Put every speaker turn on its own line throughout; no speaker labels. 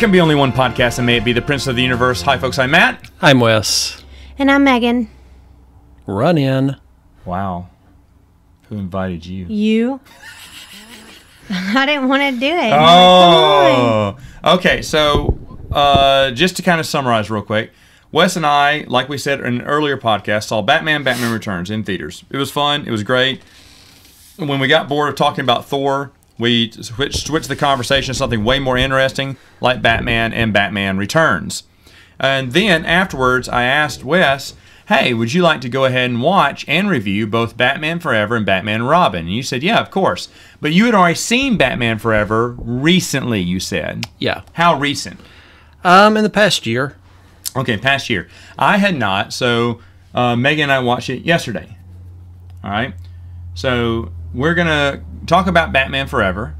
can be only one podcast, and may it be the Prince of the Universe. Hi, folks. I'm Matt.
I'm Wes.
And I'm Megan.
Run in.
Wow. Who invited you?
You. I didn't want to do it.
Oh. Okay, so just to kind of summarize real quick, Wes and I, like we said in an earlier podcast, saw Batman Returns in theaters. It was fun. It was great. When we got bored of talking about Thor, we switched the conversation to something way more interesting, like Batman and Batman Returns. And then afterwards, I asked Wes, hey, would you like to go ahead and watch and review both Batman Forever and Batman Robin? And you said, yeah, of course. But you had already seen Batman Forever recently, you said.
Yeah.
How recent?
In the past year.
Okay, past year. I had not, so Megan and I watched it yesterday. All right? So we're going to talk about Batman Forever.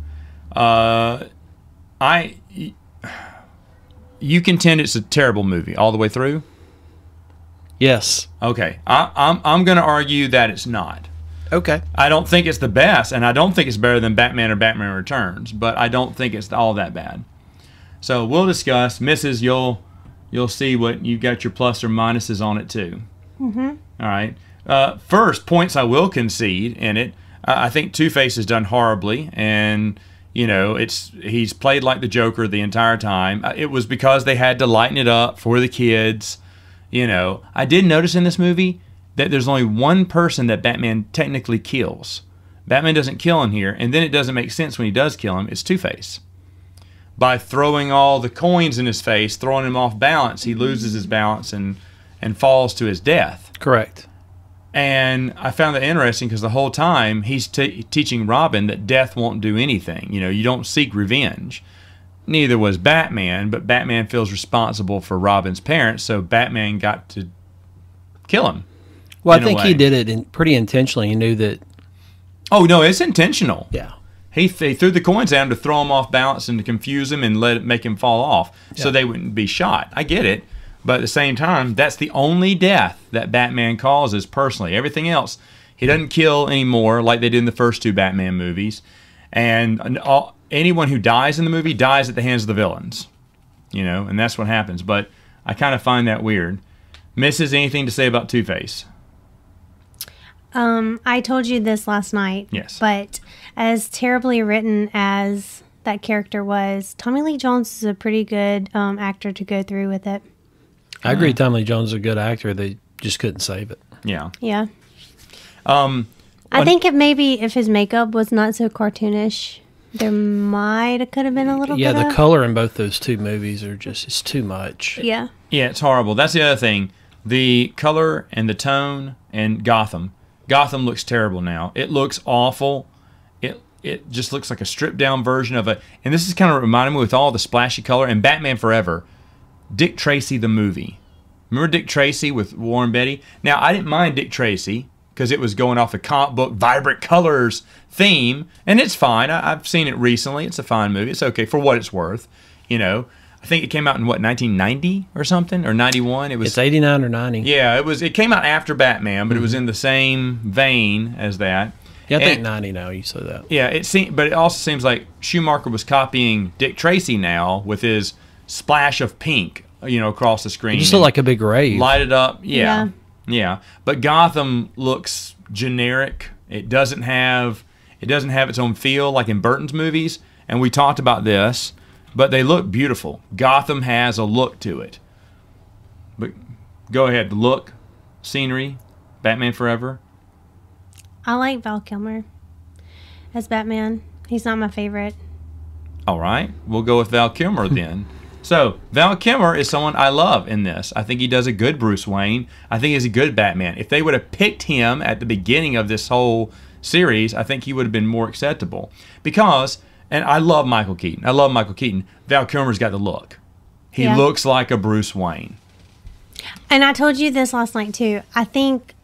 You contend it's a terrible movie all the way through?
Yes.
Okay. I'm going to argue that it's not.
Okay.
I don't think it's the best, and I don't think it's better than Batman or Batman Returns, but I don't think it's all that bad. So we'll discuss. Mrs., you'll see what you've got your plus or minuses on it too.
Mm-hmm.
All right. First, points I will concede in it. I think Two-Face has done horribly, and you know he's played like the Joker the entire time. It was because they had to lighten it up for the kids. You know, I did notice in this movie that there's only one person that Batman technically kills. Batman doesn't kill him here, and then it doesn't make sense when he does kill him. It's Two-Face. By throwing all the coins in his face, throwing him off balance, he loses his balance and falls to his death.
Correct.
And I found that interesting because the whole time he's teaching Robin that death won't do anything. You know, you don't seek revenge. Neither was Batman, but Batman feels responsible for Robin's parents, so Batman got to kill him.
Well, I think he did it pretty intentionally. He knew that.
Oh, no, it's intentional.
Yeah.
He threw the coins at him to throw him off balance and to confuse him and make him fall off so they wouldn't be shot. I get it. But at the same time, that's the only death that Batman causes personally. Everything else, he doesn't kill anymore like they did in the first two Batman movies. And anyone who dies in the movie dies at the hands of the villains. You know, and that's what happens. But I kind of find that weird. Mrs., anything to say about Two-Face?
I told you this last night.
Yes.
But as terribly written as that character was, Tommy Lee Jones is a pretty good actor to go through with it.
I agree. Tommy Lee Jones is a good actor. They just couldn't save it.
Yeah.
Yeah. I think if his makeup was not so cartoonish, there could have been a little bit
Yeah, the color in both those two movies are just, it's too much.
Yeah.
Yeah, it's horrible. That's the other thing. The color and the tone and Gotham. Gotham looks terrible now. It looks awful. It just looks like a stripped down version of it. And this is kind of reminding me with all the splashy color. And Batman Forever, Dick Tracy the movie. Remember Dick Tracy with Warren Beatty? Now, I didn't mind Dick Tracy because it was going off the comic book vibrant colors theme. And it's fine. I've seen it recently. It's a fine movie. It's okay for what it's worth. You know, I think it came out in, 1990 or something? Or 91?
It's 89 or 90.
Yeah, it came out after Batman, but it was in the same vein as that.
Yeah, I think 90 now, you said that.
Yeah, but it also seems like Schumacher was copying Dick Tracy now with his splash of pink, across the screen.
It just looked like a big rave.
Light it up, yeah. But Gotham looks generic. It doesn't have its own feel like in Burton's movies, and we talked about this, but they look beautiful. Gotham has a look to it. But go ahead, the look, scenery, Batman Forever.
I like Val Kilmer as Batman. He's not my favorite.
All right. We'll go with Val Kilmer then. So, Val Kilmer is someone I love in this. I think he does a good Bruce Wayne. I think he's a good Batman. If they would have picked him at the beginning of this whole series, I think he would have been more acceptable. Because, and I love Michael Keaton. Val Kilmer's got the look. He looks like a Bruce Wayne.
And I told you this last night too. I think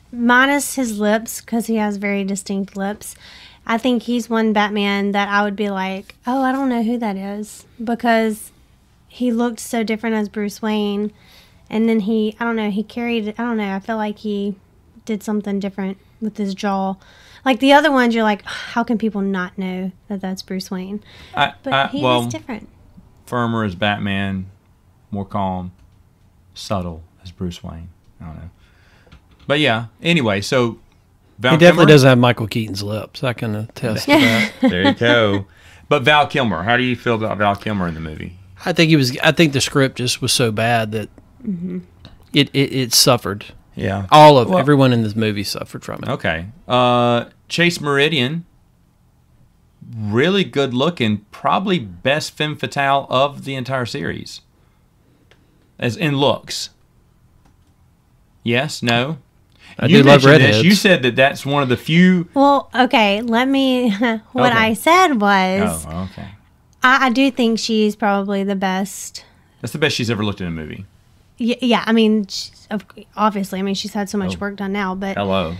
minus his lips, because he has very distinct lips, I think he's one Batman that I would be like, oh, I don't know who that is, because he looked so different as Bruce Wayne, and then he carried, I feel like he did something different with his jaw. Like the other ones, you're like, how can people not know that that's Bruce Wayne? But he was different.
firmer as Batman, more calm, subtle as Bruce Wayne. I don't know. But yeah, anyway, so Val
He definitely
Kilmer?
doesn't have Michael Keaton's lips. I can attest to that.
There you go. But Val Kilmer, how do you feel about Val Kilmer in the movie?
I think the script just was so bad that it suffered.
Yeah.
Everyone in this movie suffered from it.
Okay. Chase Meridian, really good looking, probably best femme fatale of the entire series. As in looks. Yes, no.
I do love
mentioned this.
redheads.
You said that that's one of the few.
Well, okay, let me. What
Okay.
I said was,
Oh, okay.
I do think she's probably the best.
That's the best she's ever looked in a movie.
Yeah, I mean, obviously, I mean, she's had so much
Oh.
work done now, but
Hello.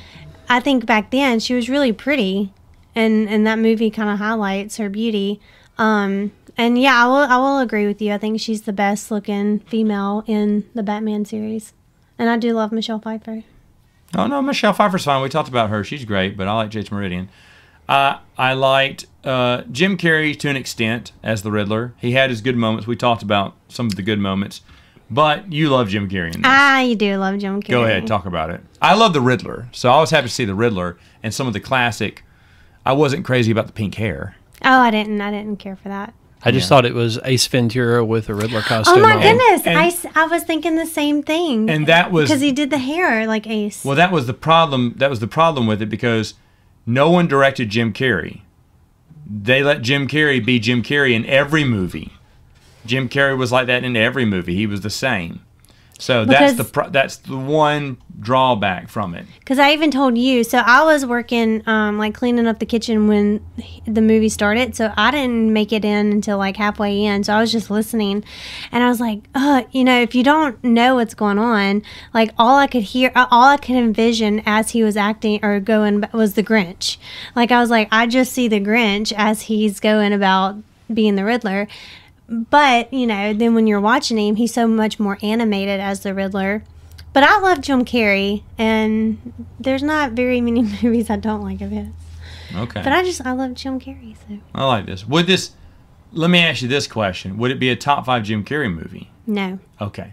I think back then she was really pretty, and that movie kind of highlights her beauty. And yeah, I will agree with you. I think she's the best looking female in the Batman series, and I do love Michelle Pfeiffer.
Oh, no, Michelle Pfeiffer's fine. We talked about her. She's great, but I like Chase Meridian. I liked Jim Carrey to an extent as the Riddler. He had his good moments. We talked about some of the good moments. But you love Jim Carrey in this.
You do love Jim Carrey.
Go ahead, talk about it. I love the Riddler, so I was happy to see the Riddler and some of the classic. I wasn't crazy about the pink hair.
Oh, I didn't care for that.
I just thought it was Ace Ventura with a Riddler costume.
Oh my
on.
goodness! I was thinking the same thing.
And that was
because he did the hair like Ace.
well, that was the problem. That was the problem with it because no one directed Jim Carrey. They let Jim Carrey be Jim Carrey in every movie. Jim Carrey was like that in every movie. He was the same. So that's the one drawback from it.
Because I even told you, so I was working like cleaning up the kitchen when the movie started, so I didn't make it in until like halfway in. So I was just listening, and I was like, if you don't know what's going on, like all I could envision as he was acting or going was the Grinch. Like I was like, I just see the Grinch as he's going about being the Riddler. But, then when you're watching him, he's so much more animated as the Riddler. But I love Jim Carrey, and there's not very many movies I don't like of his.
Okay.
But I love Jim Carrey. So
I like this. Let me ask you this question. Would it be a top 5 Jim Carrey movie?
No.
Okay.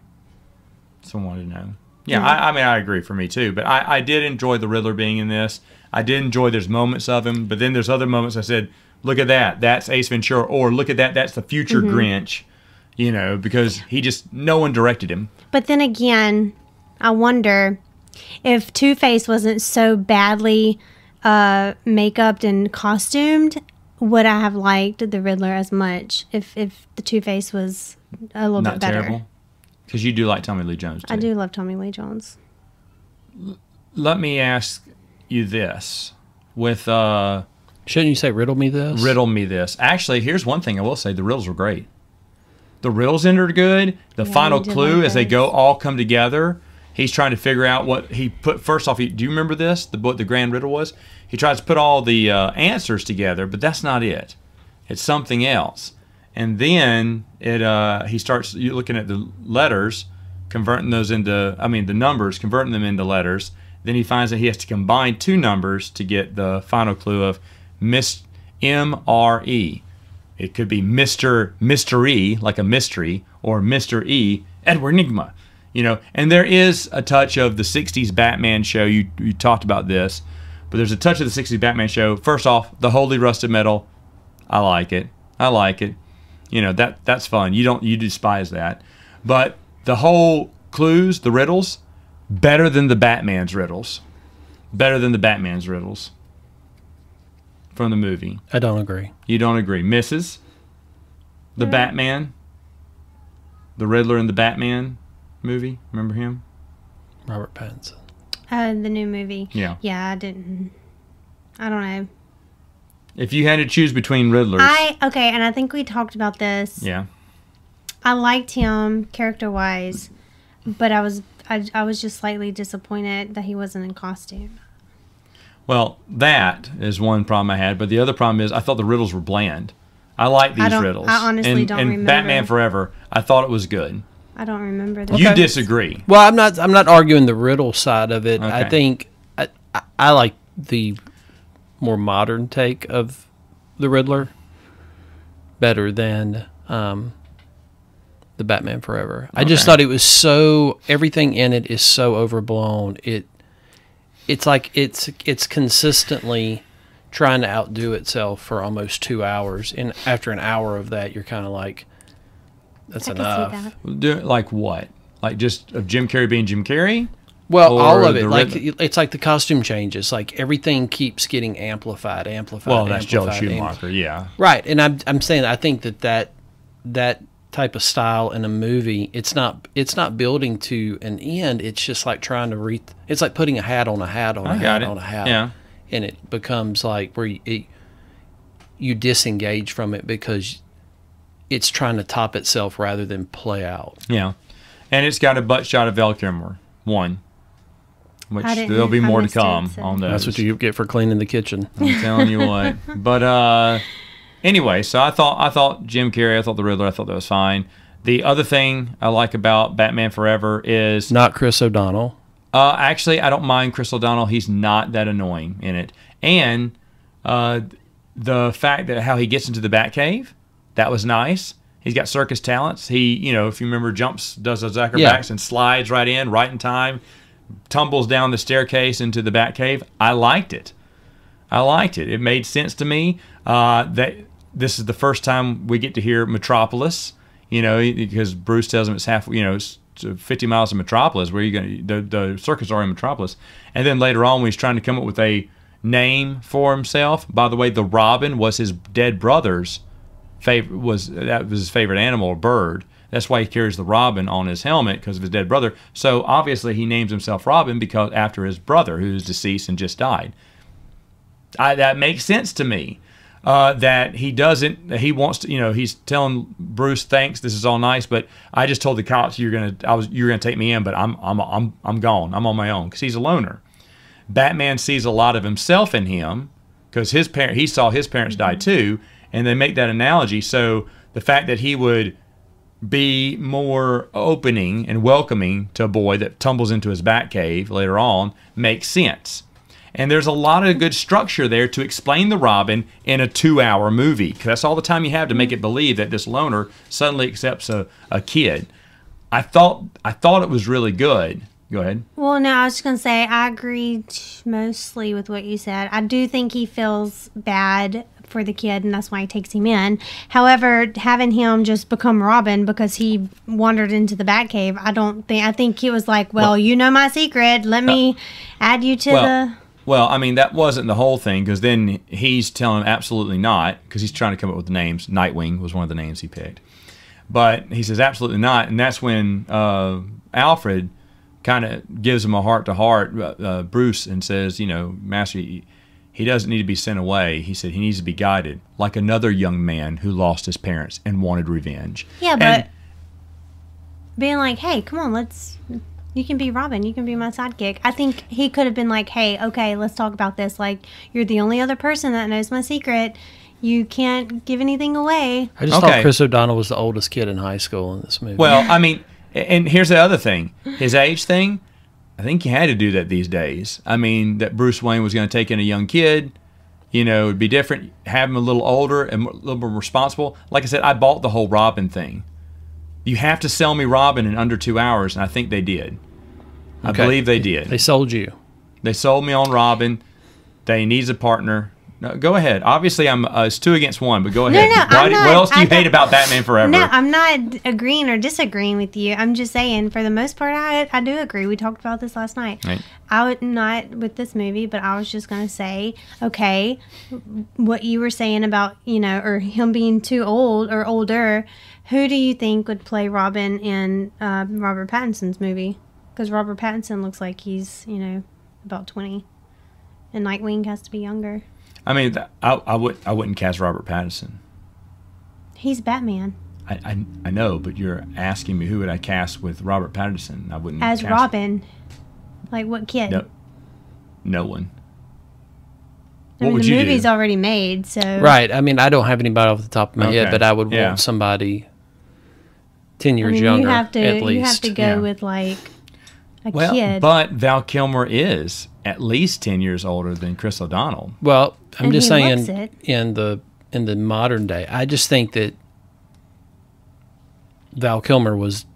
Someone wanted to know. Yeah, no. I mean, I agree for me too. But I did enjoy the Riddler being in this. I did enjoy there's moments of him, but then there's other moments I said, look at that. That's Ace Ventura. Or look at that. That's the future Grinch. Because no one directed him.
But then again, I wonder if Two-Face wasn't so badly make-upped and costumed, would I have liked the Riddler as much if the Two-Face was a little bit better? Not terrible?
Because you do like Tommy Lee Jones, too.
I do love Tommy Lee Jones.
Let me ask you this. With...
Shouldn't you say riddle me this?
Riddle me this. Actually, here's one thing I will say. The riddles were great. The riddles in are good. The final clue as they all come together. He's trying to figure out what he put. First off, do you remember this? What the grand riddle was? He tries to put all the answers together, but that's not it. It's something else. And then he starts looking at the letters, converting those into, the numbers, converting them into letters. Then he finds that he has to combine 2 numbers to get the final clue of M-R-E. It could be Mystery, like a mystery, or Mr. E, Edward Nygma. And there is a touch of the 60s Batman show. You talked about this, but there's a touch of the 60s Batman show. First off, the Holy Rusted Metal. I like it. That's fun. You despise that. But the whole clues, the riddles, better than the Batman's riddles. From the movie.
I don't agree.
You don't agree. Mrs. The Batman. The Riddler in the Batman movie. Remember him?
Robert Pattinson.
The new movie.
Yeah.
Yeah, I didn't. I don't know.
If you had to choose between Riddlers.
Okay, and I think we talked about this.
Yeah.
I liked him character-wise, but I was just slightly disappointed that he wasn't in costume.
Well, that is one problem I had, but the other problem is I thought the riddles were bland. I like these riddles.
I honestly don't remember.
And Batman Forever, I thought it was good.
I don't remember that.
You disagree.
Well, I'm not arguing the riddle side of it. Okay. I think I like the more modern take of the Riddler better than the Batman Forever. I just thought it was so, everything in it is so overblown. It's like it's consistently trying to outdo itself for almost 2 hours, and after an hour of that, you're kind of like, that's enough.
Like what? Like just of Jim Carrey being Jim Carrey?
Well, all of it. Like it's like the costume changes. Like everything keeps getting amplified.
Well, that's Joel Schumacher, yeah.
Right, and I'm saying I think that type of style in a movie, it's not building to an end. It's just like trying to it's like putting a hat on a hat on a hat on a hat.
Yeah.
And it becomes like where you disengage from it because it's trying to top itself rather than play out.
Yeah. And it's got a butt shot of Val Kilmer, one. Which there'll be more to come on those.
That's what you get for cleaning the kitchen.
I'm telling you what. But anyway, so I thought Jim Carrey, I thought the Riddler, I thought that was fine. The other thing I like about Batman Forever is
not Chris O'Donnell.
Actually, I don't mind Chris O'Donnell. He's not that annoying in it. And the fact that how he gets into the Batcave, that was nice. He's got circus talents. He, if you remember, does those acrobatics and slides right in time, tumbles down the staircase into the Batcave. I liked it. It made sense to me that this is the first time we get to hear Metropolis, because Bruce tells him it's half, it's 50 miles of Metropolis. Where are you going? The circus are in Metropolis. And then later on, when he's trying to come up with a name for himself, by the way, the Robin was his dead brother's favorite. That was his favorite animal or bird. That's why he carries the Robin on his helmet, because of his dead brother. So obviously he names himself Robin because after his brother, who is deceased and just died. That makes sense to me. That he doesn't. He wants to. He's telling Bruce, "Thanks, this is all nice, but I just told the cops you're gonna take me in, but I'm gone. I'm on my own," because he's a loner. Batman sees a lot of himself in him because he saw his parents die too, and they make that analogy. So the fact that he would be more opening and welcoming to a boy that tumbles into his Batcave later on makes sense. And there's a lot of good structure there to explain the Robin in a 2-hour movie. Because that's all the time you have to make it believe that this loner suddenly accepts a kid. I thought it was really good. Go ahead.
Well, no, I was just going to say, I agree mostly with what you said. I do think he feels bad for the kid, and that's why he takes him in. However, having him just become Robin because he wandered into the Batcave, I think he was like, well, you know my secret. Let me add you to the...
Well, I mean, that wasn't the whole thing, because then he's telling him absolutely not, because he's trying to come up with the names. Nightwing was one of the names he picked. But he says absolutely not, and that's when Alfred kind of gives him a heart-to-heart, Bruce, and says, Master, he doesn't need to be sent away. He said he needs to be guided, like another young man who lost his parents and wanted revenge.
Yeah, but being like, hey, come on, you can be Robin. You can be my sidekick. I think he could have been like, hey, okay, let's talk about this. Like, you're the only other person that knows my secret. You can't give anything away.
I just thought Chris O'Donnell was the oldest kid in high school in this movie.
Well, I mean, and here's the other thing. His age thing, I think you had to do that these days. I mean, that Bruce Wayne was going to take in a young kid. It would be different. Have him a little older and a little more responsible. Like I said, I bought the whole Robin thing. You have to sell me Robin in under 2 hours, and I think they did. I believe they did.
They sold you.
They sold me on Robin. They needs a partner. No, go ahead. Obviously, it's 2 against 1, but go ahead. What else do you hate about Batman Forever?
No, I'm not agreeing or disagreeing with you. I'm just saying, for the most part, I do agree. We talked about this last night.
Right.
I would not with this movie, but I was just going to say, okay, what you were saying about, or him being too old or older, who do you think would play Robin in Robert Pattinson's movie? Because Robert Pattinson looks like he's, about 20. And Nightwing has to be younger.
I mean, I wouldn't cast Robert Pattinson.
He's Batman.
I know, but you're asking me who would I cast with Robert Pattinson. I wouldn't
as
cast
Robin. Like what kid?
No one.
I mean, the movie's already made, so...
Right. I mean, I don't have anybody off the top of my head, but I would want somebody 10 years younger, at least.
You have to go with, like, a kid.
But Val Kilmer is at least 10 years older than Chris O'Donnell.
Well, I'm just saying in the modern day, I just think that Val Kilmer was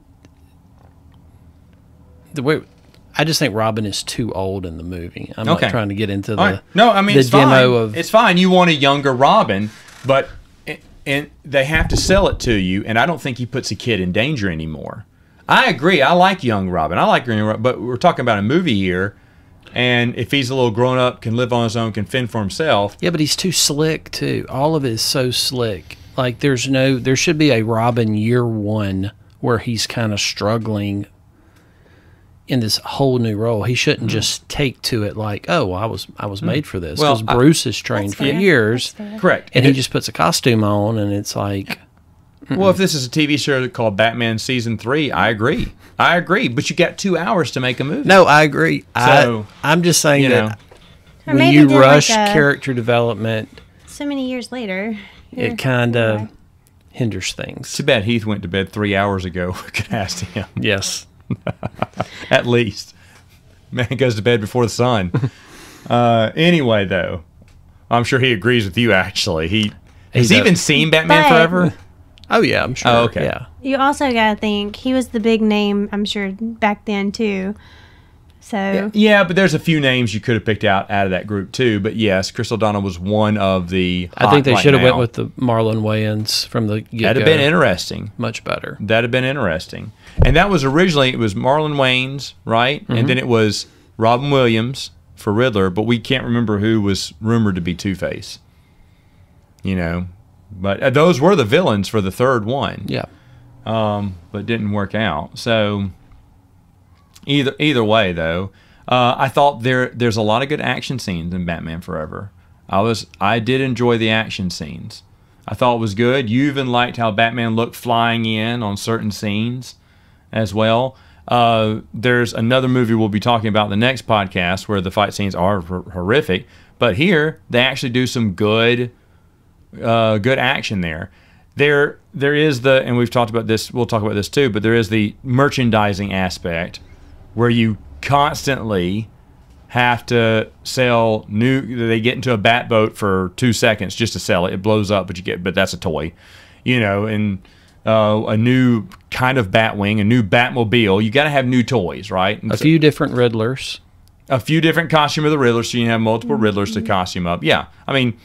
the way. I just think Robin is too old in the movie. I'm not trying to get into the
right. No, I mean
the
it's
demo
fine.
of
It's fine. You want a younger Robin, but and they have to sell it to you, and I don't think he puts a kid in danger anymore. I agree. I like young Robin. I like young Robin, but we're talking about a movie here, and if he's a little grown up, can live on his own, can fend for himself.
Yeah, but he's too slick too. All of it is so slick. Like there should be a Robin year one where he's kind of struggling in this whole new role. He shouldn't just take to it like, oh, well, I was made for this. Because Bruce has trained for years.
Correct.
And he just puts a costume on, and it's like...
Well, if this is a TV show called Batman Season 3, I agree. But you got 2 hours to make a movie.
No, I agree.
So,
I'm just saying that
Or
when
maybe
you
did
rush
like a-
character development,
So many years later.
it kind of hinders things.
too bad Heath went to bed 3 hours ago. We could ask him.
Yes.
At least. Man goes to bed before the sun. Anyway, though, I'm sure he agrees with you, actually. Has he even seen Batman
But-
Forever?
Oh, yeah, I'm sure.
Oh, okay.
Yeah.
You also got to think, he was the big name, I'm sure, back then, too. So,
Yeah, but there's a few names you could have picked out of that group, too. But yes, Chris O'Donnell was one of the
I think they
hot
should have
right
went
now.
with the Marlon Wayans from the get-go.
That'd have been interesting.
Much better.
That'd have been interesting. And that was originally, it was Marlon Wayans, right?
Mm-hmm.
And then it was Robin Williams for Riddler, but we can't remember who was rumored to be Two-Face. You know? But those were the villains for the third one.
Yeah.
But didn't work out. So either way, though, I thought there's a lot of good action scenes in Batman Forever. I did enjoy the action scenes. I thought it was good. You even liked how Batman looked flying in on certain scenes as well. There's another movie we'll be talking about in the next podcast where the fight scenes are horrific, but here they actually do some good action there. There is and we've talked about this, we'll talk about this too, but there is the merchandising aspect where you constantly have to sell they get into a bat boat for 2 seconds just to sell it. It blows up, but that's a toy, you know, and a new kind of Batwing, a new Batmobile. You got to have new toys, right? And
A few different Riddlers.
a few different costume of the Riddler, so you have multiple Riddlers to costume up. Yeah, I mean,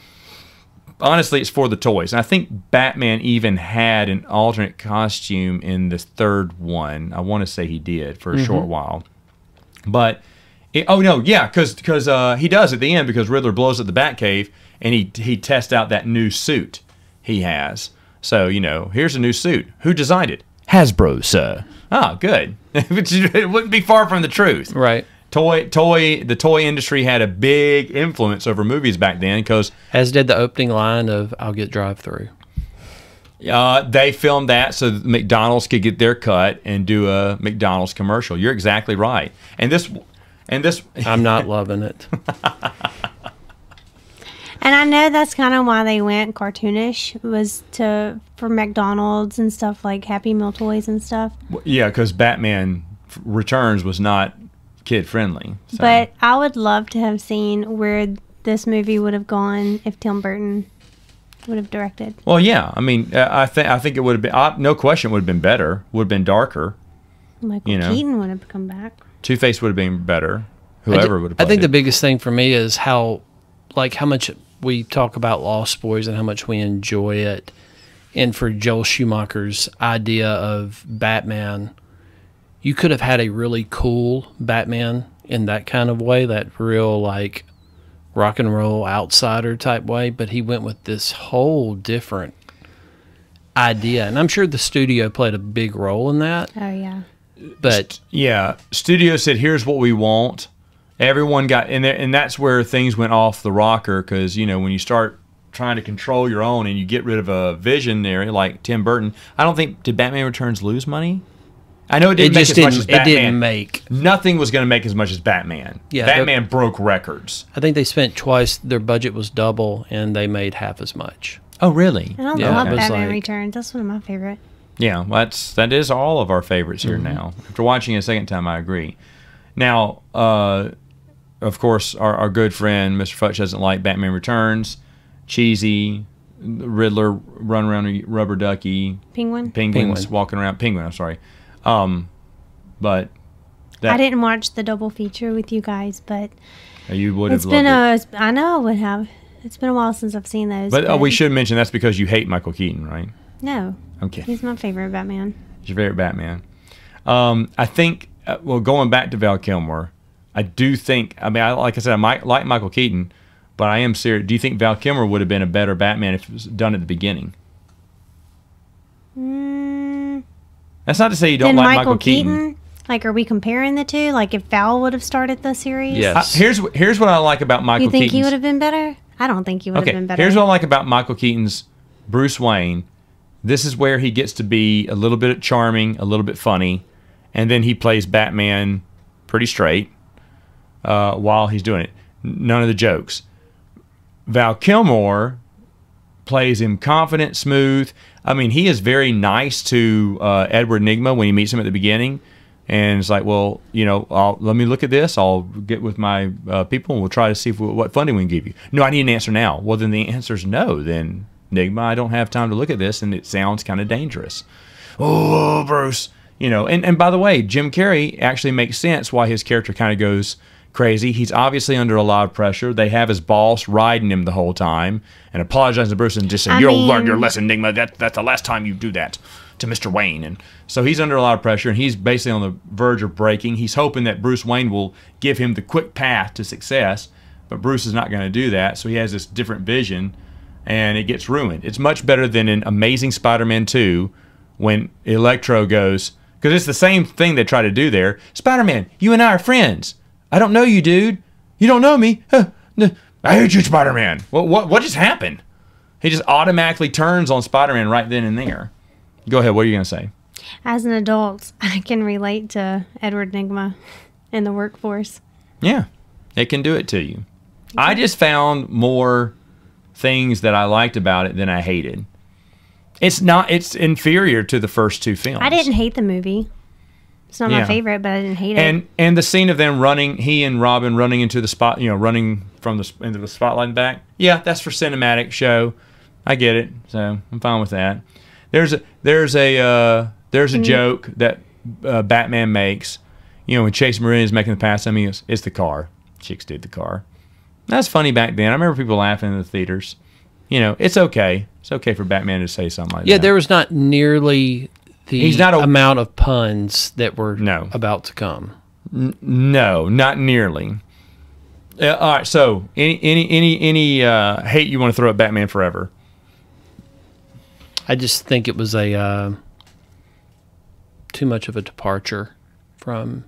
honestly, it's for the toys. And I think Batman even had an alternate costume in the third one. I want to say he did for a short while. But, because he does at the end, because Riddler blows up the Batcave, and he tests out that new suit he has. So, here's a new suit. Who designed it? Hasbro, sir. Oh, good. It wouldn't be far from the truth.
Right.
The toy industry had a big influence over movies back then because
As did the opening line of I'll Get Drive-Thru.
they filmed that so that McDonald's could get their cut and do a McDonald's commercial. You're exactly right. And this
I'm not loving it.
and I know that's kind of why they went cartoonish, was for McDonald's and stuff like Happy Meal toys and stuff.
yeah, because Batman Returns was not kid friendly. So.
But I would love to have seen where this movie would have gone if Tim Burton would have directed.
Well, yeah. I mean, I think it would have been no question. It would have been better. Would have been darker.
Michael Keaton would have come back.
Two-Face would have been better. Whoever would have.
I think the
played it.
biggest thing for me is how much we talk about Lost Boys and how much we enjoy it. And for Joel Schumacher's idea of Batman, you could have had a really cool Batman in that kind of way, that real rock and roll outsider type way, but he went with this whole different idea. And I'm sure the studio played a big role in that.
Oh, yeah.
But
yeah, studio said, "Here's what we want." Everyone got in there, and that's where things went off the rocker. Because when you start trying to control your own, and you get rid of a visionary like Tim Burton, I don't think did Batman Returns lose money. I know it didn't make as much as Batman.
It didn't make.
Nothing was going to make as much as Batman.
Yeah,
Batman broke records.
I think they spent twice. Their budget was double, and they made half as much.
Oh, really?
And I
Yeah,
love
it was
Batman
like-
Returns. That's one of my favorite.
Yeah, that is all of our favorites here now. After watching it a second time, I agree. Now, of course, our good friend Mr. Futch doesn't like Batman Returns. Cheesy, Riddler run around a rubber ducky.
Penguins
Penguin.
Walking around. Penguin, I'm sorry. But
I didn't watch the double feature with you guys, but
you would have
it's been
loved it.
I know I would have. It's been a while since I've seen those.
But we should mention that's because you hate Michael Keaton, right?
No.
Okay.
He's my favorite Batman.
He's your favorite Batman. I think, going back to Val Kilmer, I do think, like I said, I might like Michael Keaton, but I am serious. Do you think Val Kilmer would have been a better Batman if it was done at the beginning? That's not to say you don't like Michael Keaton.
Like, are we comparing the two? Like, if Val would have started the series?
Yes.
Here's what I like about Michael Keaton.
You think he would have been better? I don't think he would have been better.
Here's what I like about Michael Keaton's Bruce Wayne. This is where he gets to be a little bit charming, a little bit funny, and then he plays Batman pretty straight while he's doing it. None of the jokes. Val Kilmer plays him confident, smooth. I mean, he is very nice to Edward Nygma when he meets him at the beginning. And it's like, well, let me look at this. I'll get with my people and we'll try to see what funding we can give you. No, I need an answer now. Well, then the answer is no. Then, Nygma, I don't have time to look at this, and it sounds kind of dangerous. Oh, Bruce. And by the way, Jim Carrey actually makes sense why his character kind of goes crazy. He's obviously under a lot of pressure. They have his boss riding him the whole time and apologizing to Bruce and just saying, you'll learn your lesson, Nygma. That's the last time you do that to Mr. Wayne. And so he's under a lot of pressure, and he's basically on the verge of breaking. He's hoping that Bruce Wayne will give him the quick path to success, but Bruce is not going to do that. So he has this different vision, and it gets ruined. It's much better than in Amazing Spider-Man 2 when Electro goes, because it's the same thing they try to do there. Spider-Man, you and I are friends. I don't know you, dude. You don't know me. I hate you, Spider-Man. What just happened? He just automatically turns on Spider-Man right then and there. Go ahead. What are you going to say?
As an adult, I can relate to Edward Nygma in the workforce.
Yeah, it can do it to you. I just found more things that I liked about it than I hated. It's inferior to the first two films.
I didn't hate the movie. It's not my favorite, but I didn't hate it.
And the scene of them running, he and Robin running into the spot, running from into the spotlight and back. Yeah, that's for cinematic show. I get it. So I'm fine with that. There's a joke that Batman makes. When Chase Marin is making the pass, it's the car. Chicks did the car. That's funny back then. I remember people laughing in the theaters. It's okay. It's okay for Batman to say something like that.
Yeah, there was not nearly the amount of puns that were about to come.
No, not nearly. All right. So, any hate you want to throw at Batman Forever?
I just think it was too much of a departure from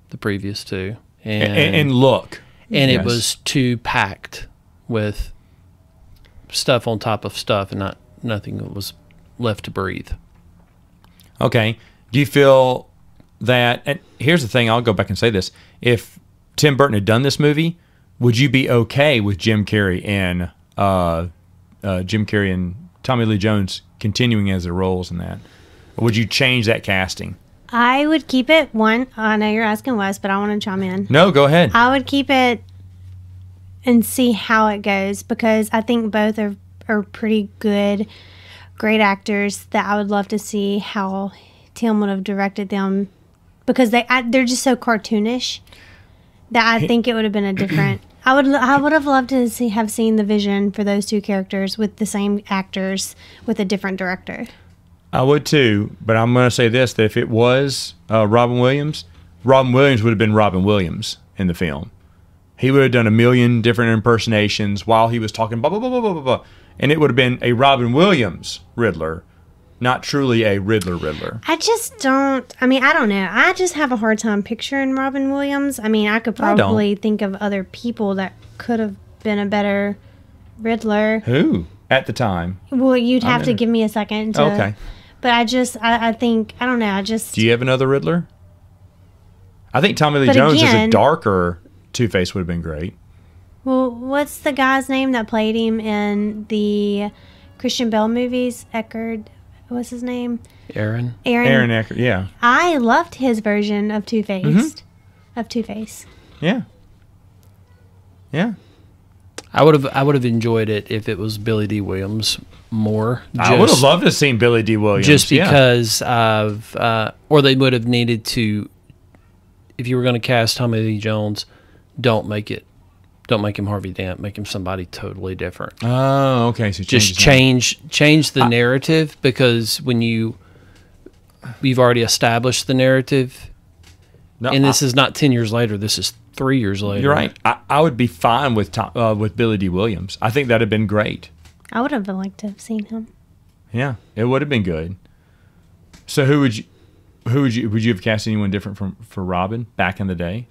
the previous two,
and look,
and it was too packed with stuff on top of stuff, and nothing that was left to breathe.
Okay. Do you feel that? And here's the thing. I'll go back and say this: if Tim Burton had done this movie, would you be okay with Jim Carrey and Tommy Lee Jones continuing as their roles in that? Or would you change that casting?
I would keep it. I know you're asking Wes, but I want to chime in.
No, go ahead.
I would keep it and see how it goes, because I think both are pretty good, great actors that I would love to see how Tim would have directed them, because they're just so cartoonish that I think it would have been a different. I would have loved to have seen the vision for those two characters with the same actors with a different director.
I would too, but I'm going to say this: that if it was Robin Williams would have been Robin Williams in the film. He would have done a million different impersonations while he was talking, blah, blah, blah, blah, blah, blah, and it would have been a Robin Williams Riddler, not truly a Riddler.
I just don't. I don't know. I just have a hard time picturing Robin Williams. I could probably think of other people that could have been a better Riddler.
Who? At the time?
Well, you'd have to give me a second.
Okay.
But I think, I don't know.
Do you have another Riddler? I think Tommy Lee Jones as a darker Two-Face would have been great.
Well, what's the guy's name that played him in the Christian Bale movies? Eckard. What's his name?
Aaron
Eckard,
yeah.
I loved his version of Two-Face.
Mm-hmm.
Of Two-Face.
Yeah. Yeah.
I would have enjoyed it if it was Billy D. Williams more.
I would have loved to have seen Billy D. Williams.
Just because of, or they would have needed to, if you were going to cast Tommy Lee Jones, don't make him Harvey Dent, make him somebody totally different.
Oh, okay. So
just change the narrative, because when you've already established the narrative, and this is not 10 years later, this is 3 years later.
You're right. I would be fine with Billy D. Williams. I think that'd have been great.
I would have liked to have seen him.
Yeah, it would have been good. So would you have cast anyone different for Robin back in the day?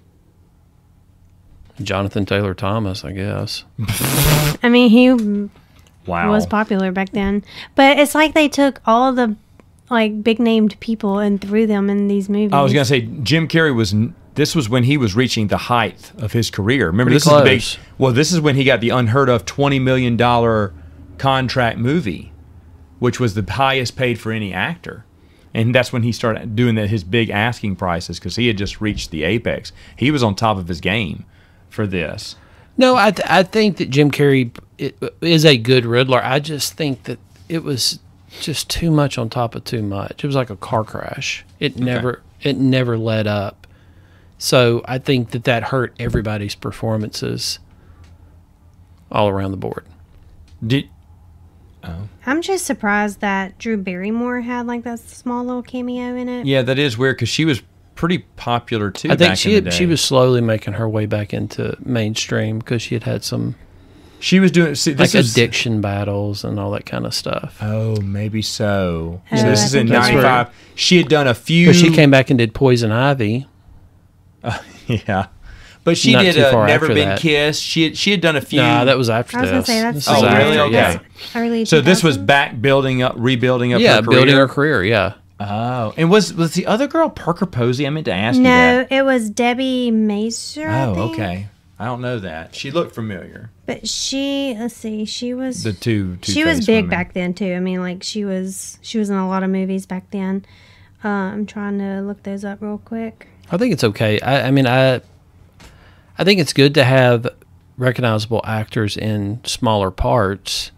Jonathan Taylor Thomas, I guess.
I mean, he
Wow.
was popular back then. But it's like they took all the big named people and threw them in these movies.
I was gonna say Jim Carrey this was when he was reaching the height of his career. Remember,
Pretty
this
close.
is the big. Well, this is when he got the unheard of $20 million contract movie, which was the highest paid for any actor. And that's when he started doing his big asking prices, because he had just reached the apex. He was on top of his game for this.
No, I think that Jim Carrey is a good Riddler. I just think that it was just too much on top of too much. It was like a car crash. It never led up. So I think that hurt everybody's performances all around the board.
I'm just surprised that Drew Barrymore had that small little cameo in it.
Yeah, that is weird, because she was pretty popular too.
I think
back in the day.
she was slowly making her way back into mainstream, because she had some
She was doing
addiction battles and all that kind of stuff.
Oh, maybe so.
Oh,
So this
I
is in
think that's
'95. She had done a few.
But she came back and did Poison Ivy.
Yeah, but she
Not
did
too far
Never
after
Been
that.
Kissed. She had done a few.
No, that was after
I was
this.
going to say, that's
This
Oh,
is
like
really?
after,
Okay.
yeah.
Early
So this was
2000s.
back rebuilding up
Yeah,
her career.
building her career, yeah.
Oh, and was the other girl Parker Posey? I meant to ask you
No,
that.
it was Debbie Mazur, I
Oh,
think.
okay. I don't know that. She looked familiar.
But let's see, she was...
The two
she was
Two-Face
big
women.
back then, too. I mean, she was in a lot of movies back then. I'm trying to look those up real quick.
I think it's okay. I think it's good to have recognizable actors in smaller parts.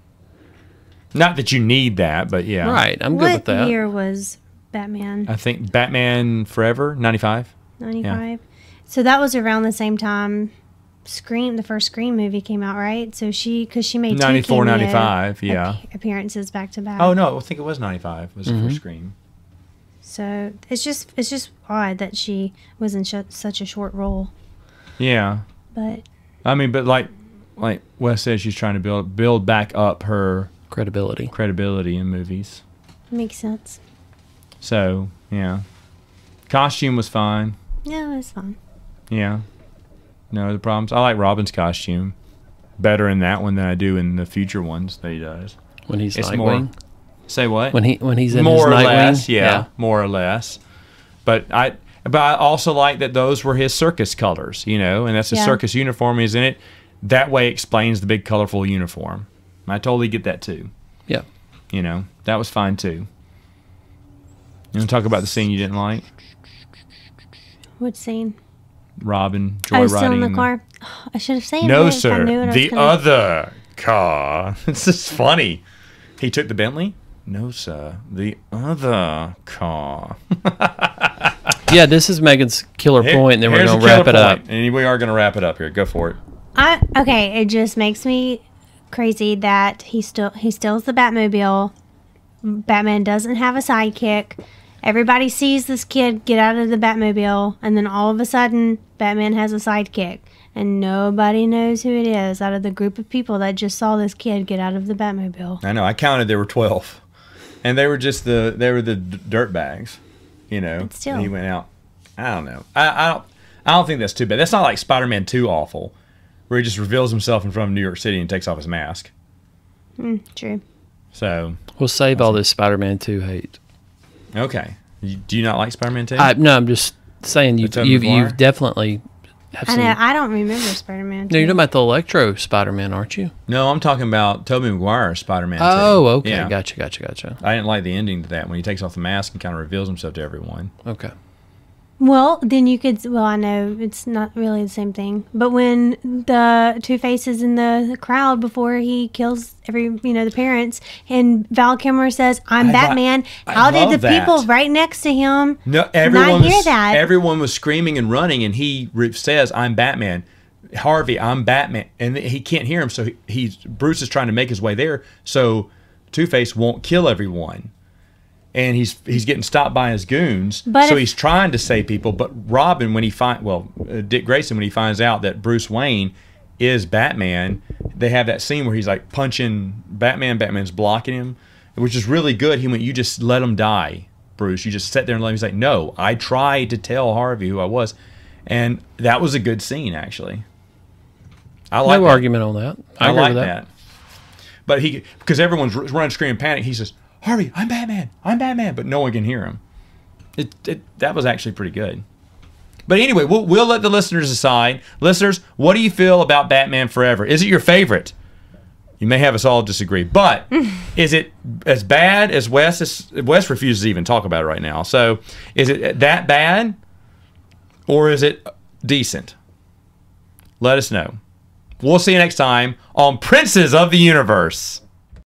Not that you need that, but yeah.
Right, I'm good
What
with that.
year was Batman?
I think Batman Forever, 95.
95? So that was around the same time the first Scream movie came out, right? So because she made
94,
2 cameo
95, yeah.
appearances back to back.
Oh, no, I think it was 95. Was the
Mm-hmm.
first Scream.
So it's just odd that she was in such a short role.
Yeah.
But
I mean, but like Wes says, she's trying to build back up her
Credibility.
in movies.
makes sense.
So, yeah. Costume was fine.
Yeah, it was fun.
Yeah. No other problems. I like Robin's costume better in that one than I do in the future ones that he does.
When he's
It's
Nightwing.
more. Say what?
When he's in
more
his
or
Nightwing.
less, yeah, more or less. But I also like that those were his circus colors, and that's the
Yeah.
circus uniform is in it. That way explains the big colorful uniform. I totally get that too.
Yeah.
That was fine too. You want to talk about the scene you didn't like?
What scene?
Robin
I was still
joyriding
in the car. I should have saved
No,
it. I
sir.
knew what I was
The
gonna-
other car. It's just funny. He took the Bentley? No, sir. The other car.
Yeah, this is Megan's killer point, and then we're
Here's
going
the
to wrap
killer
it up.
point. And we are going to wrap it up here. Go for it.
Okay, it just makes me crazy that he steals the Batmobile. Batman doesn't have a sidekick. Everybody sees this kid get out of the Batmobile, and then all of a sudden, Batman has a sidekick. And nobody knows who it is out of the group of people that just saw this kid get out of the Batmobile.
I know. I counted there were 12. And they were just the dirt bags,
But still.
And he went out. I don't know. I don't think that's too bad. That's not like Spider-Man 2 awful, where he just reveals himself in front of New York City and takes off his mask.
True.
So,
We'll save all this Spider-Man 2 hate.
okay. Do you not like Spider-Man 2?
No, I'm just saying
Tobey Maguire?
you've definitely have
I
some.
know. I don't remember Spider-Man.
No, you're talking about the Electro Spider-Man, aren't you?
No, I'm talking about Tobey Maguire's Spider-Man 2.
Oh, okay.
Yeah.
Gotcha.
I didn't like the ending to that when he takes off the mask and kind of reveals himself to everyone.
Okay.
Well, then you could. Well, I know it's not really the same thing, but when the Two-Face is in the crowd before he kills the parents, and Val Kilmer says, "I'm Batman." How did the people right next to him not hear that?
Everyone was screaming and running, and he says, "I'm Batman." Harvey, I'm Batman, and he can't hear him, so Bruce is trying to make his way there, so Two-Face won't kill everyone. And he's getting stopped by his goons, so he's trying to save people. But Robin, Dick Grayson, when he finds out that Bruce Wayne is Batman, they have that scene where he's like punching Batman. Batman's blocking him, which is really good. He went, "You just let him die, Bruce. You just sit there and let him." He's like, "No, I tried to tell Harvey who I was," and that was a good scene, actually. I like
no argument on that.
I like that. But because everyone's running, screaming, panic, he says, "Harvey, I'm Batman. I'm Batman," but no one can hear him. That was actually pretty good. But anyway, we'll let the listeners decide. Listeners, what do you feel about Batman Forever? Is it your favorite? You may have us all disagree, but is it as bad as Wes? Wes refuses to even talk about it right now. So is it that bad, or is it decent? Let us know. We'll see you next time on Princes of the Universe.